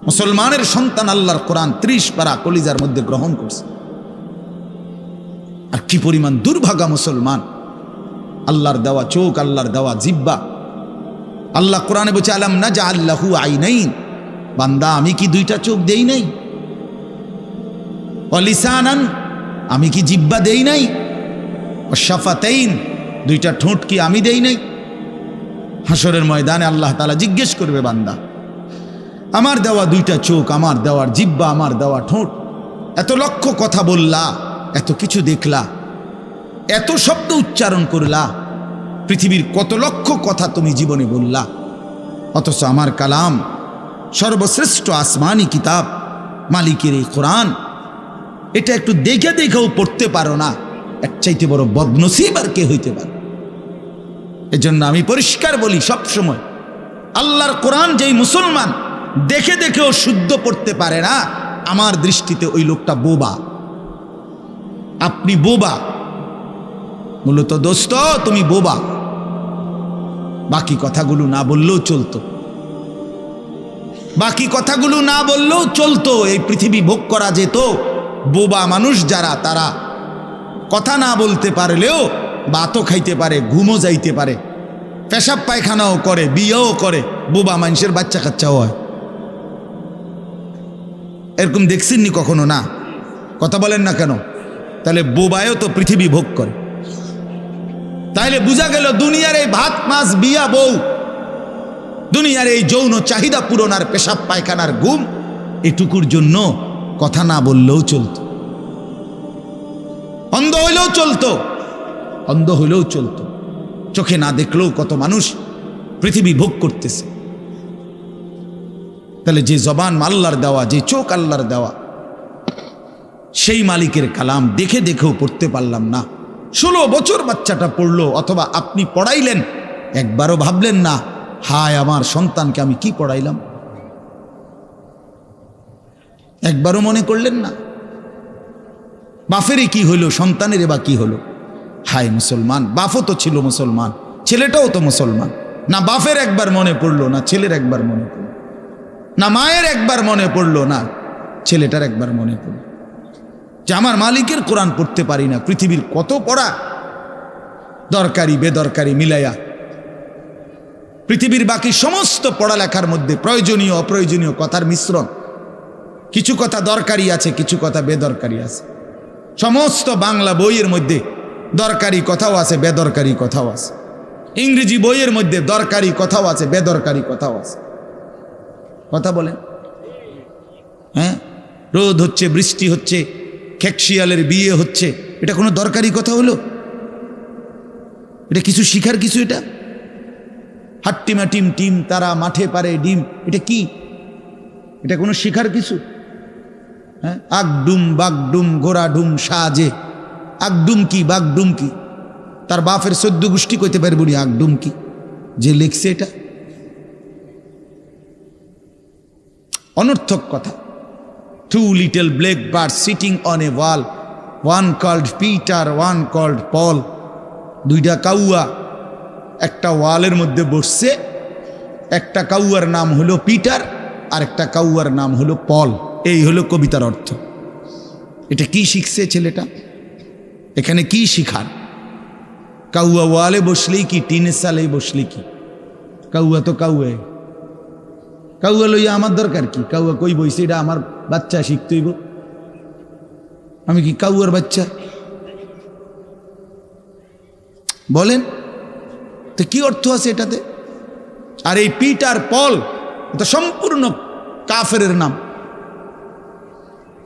মুসলমানের সন্তান আল্লাহর কোরআন 30 পারা কলিজার মধ্যে গ্রহণ করছে। আর কি পরিমাণ দুর্ভাগা মুসলমান! আল্লাহর দেওয়া চোখ, আল্লাহর দেওয়া জিহ্বা। আল্লাহ কোরআনে বলছে আলাম নাজআল লাহু আইনাইন, বান্দা আমি কি দুইটা চোখ দেই নাই? ওয়া লিসানান, আমি কি জিহ্বা দেই নাই? ওয়া শাফাতাইন, দুইটা ঠোঁট কি আমি দেই নাই? হাসরের ময়দানে আল্লাহ তাআলা জিজ্ঞেস করবে, বান্দা আমার দেওয়া দুইটা চোখ, আমার দেওয়ার জিহ্বা, আমার দেওয়া ঠোঁট, এত লক্ষ কথা বললা, এত কিছু দেখলা, এত শব্দ উচ্চারণ করলা, পৃথিবীর কত লক্ষ কথা তুমি জীবনে বললা, অথচ আমার কালাম, সর্বশ্রেষ্ঠ আসমানি কিতাব মালিকের এই কোরআন, এটা একটু দেখে দেখেও পড়তে পারো না। এর চাইতে বড় বদনসিব আর কে হইতে পারে? এজন্য আমি পরিষ্কার বলি সবসময়, আল্লাহর কোরআন যেই মুসলমান দেখে দেখেও শুদ্ধ পড়তে পারে না, আমার দৃষ্টিতে ওই লোকটা বোবা। আপনি বোবা, মূলত দোস্ত তুমি বোবা। বাকি কথাগুলো না বললেও চলতো, বাকি কথাগুলো না বললেও চলতো, এই পৃথিবী ভোগ করা যেত। বোবা মানুষ যারা, তারা কথা না বলতে পারলেও ভাতও খাইতে পারে, ঘুমও যাইতে পারে, পেশাব পায়খানাও করে, বিয়েও করে, বোবা মানুষের বাচ্চা কাচ্চাও হয়। এরকম দেখছেননি কখনো? না, কথা বলেন না কেন? তাহলে বোবায়ও তো পৃথিবী ভোগ করে। তাইলে বোঝা গেল দুনিয়ার এই ভাত মাছ বিয়া বউ, দুনিয়ার এই যৌন চাহিদা পূরণ আর পেশাব পায়খানার ঘুম, এটুকুর জন্য কথা না বললেও চলতো, অন্ধ হইলেও চলতো, অন্ধ হইলেও চলতো, চোখে না দেখলেও কত মানুষ পৃথিবী ভোগ করতেছে। তাহলে যে জবান আল্লাহর দেওয়া, যে চোখ আল্লাহর দেওয়া, সেই মালিকের কালাম দেখে দেখেও পড়তে পারলাম না। 16 বছর বাচ্চাটা পড়লো, অথবা আপনি পড়াইলেন, একবারও ভাবলেন না হায় আমার সন্তানকে আমি কি পড়াইলাম? একবারও মনে করলেন না বাফেরই কি হইল, সন্তানের বা কি হলো? হায় মুসলমান, বাপও তো ছিল মুসলমান, ছেলেটাও তো মুসলমান। না বাপের একবার মনে পড়লো, না ছেলের একবার মনে পড়লো, না মায়ের একবার মনে পড়লো, না ছেলেটার একবার মনে পড়লো যে আমার মালিকের কোরআন পড়তে পারি না। পৃথিবীর কত পড়া, দরকারি বেদরকারি মিলাইয়া, পৃথিবীর বাকি সমস্ত পড়ালেখার মধ্যে প্রয়োজনীয় অপ্রয়োজনীয় কথার মিশ্রণ। কিছু কথা দরকারি আছে, কিছু কথা বেদরকারি আছে। সমস্ত বাংলা বইয়ের মধ্যে দরকারি কথাও আছে, বেদরকারি কথাও আছে। ইংরেজি বইয়ের মধ্যে দরকারি কথাও আছে, বেদরকারি কথাও আছে। কথা বলেন? হ্যাঁ, রোদ হচ্ছে, বৃষ্টি হচ্ছে, খেকশিয়ালের বিয়ে হচ্ছে, এটা কোনো দরকারি কথা হলো? এটা কিছু শিখার কিছু? এটা হাট্টিমা টিম টিম তারা মাঠে পারে ডিম, এটা কি? এটা কোনো শিখার কিছু? হ্যাঁ, আগডুম বাগডুম ঘোড়াডুম সাজে, আগডুম কি বাগডুম কি? তার বাপের 14 গোষ্ঠী কইতে পারবো নি আগডুম কি? যে লিখছে এটা অনর্থক কথা। 2 little black birds sitting on a wall, one called Peter, one called Paul. 2টা কাউয়া একটা ওয়ালের মধ্যে বসছে, একটা কাউয়ার নাম হলো পিটার আর একটা কাউয়ার নাম হলো পল। এই হলো কবিতার অর্থ। এটা কি শিখছে ছেলেটা? এখানে কি শিখার? কাউয়া ওয়ালে বসলেই কি, টিনের সালেই বসলে কি? কাউয়া তো কাউয়া, কাউয়া লইয়া আমার দরকার কি? কাউয়া কই বইছে, এটা আমার বাচ্চা শিখতেইব। আমি কি কাউয়ার বাচ্চা? বলেন তো কি অর্থ আছে এটাতে? আর এই পিটার পল, এটা সম্পূর্ণ কাফেরের নাম।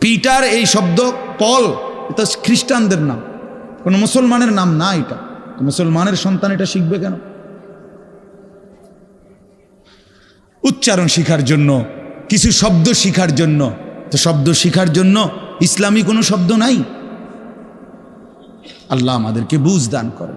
পিটার এই শব্দ, পল এটা খ্রিস্টানদের নাম, কোনো মুসলমানের নাম না। এটা মুসলমানের সন্তান, এটা শিখবে কেন? উচ্চারণ শিখার জন্য, কিছু শব্দ শিখার জন্য। তো শব্দ শিখার জন্য ইসলামী কোনো শব্দ নাই। আল্লাহ আমাদেরকে বুঝ দান করে।